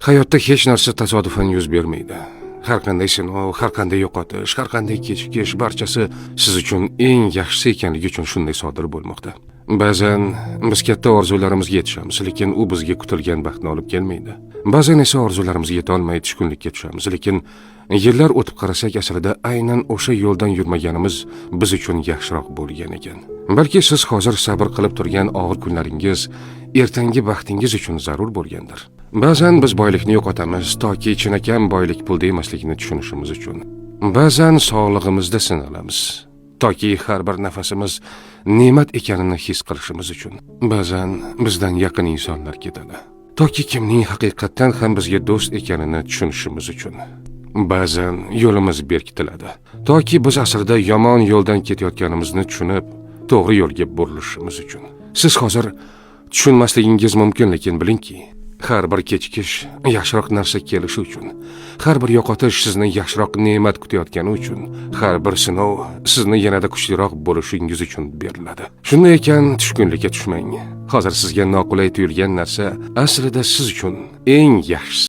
Hayotda hech narsa tasodifan yuz bermaydi. Har qanday sinov, har qanday yo'qotish, har qanday kechikish barchasi siz uchun eng yaxshisi ekanligi uchun shunday sodir bo'lmoqda. Ba'zan biz katta orzularimizga yetishamiz, lekin u bizga kutilgan baxtni olib kelmaydi. Ba'zan esa orzularimizga yeta olmay tushkunlikka tushamiz, lekin yillar o'tib qarasak aslida aynan o'sha yo'ldan yurmaganimiz biz uchun yaxshiroq bo'lgan ekan. Balki siz hozir sabr qilib turgan og'ir kunlaringiz ertangi baxtingiz uchun zarur bo'lgandir. Ba'zan biz boylikni yo'qotamiz toki chinakam boylik pulda emasligini tushunishimiz uchun. Ba'zan sog'lig'imizda sinalamiz toki har bir nafasimiz ne'mat ekanini his qilishimiz uchun. Ba'zan bizdan yaqin insonlar ketadi toki kimning haqiqatan ham bizga do'st ekanini tushunishimiz uchun. Ba'zan yo'limiz berkitiladi toki biz aslida yomon yo'ldan ketayotganimizni tushunib, to'g'ri yo'lga burilishimiz uchun. Siz hozir tushunmasligingiz mumkin, lekin bilingki, har bir kechikish yaxshiroq narsa kelishi uchun, har bir yo'qotish sizni yaxshiroq ne'mat kutayotgani uchun, har bir sinov sizni yanada kuchliroq bo'lishingiz uchun beriladi. Shunday ekan, tushkunlikka tushmang. Hozir sizga noqulay tuyulgan narsa aslida siz uchun eng yaxshisi.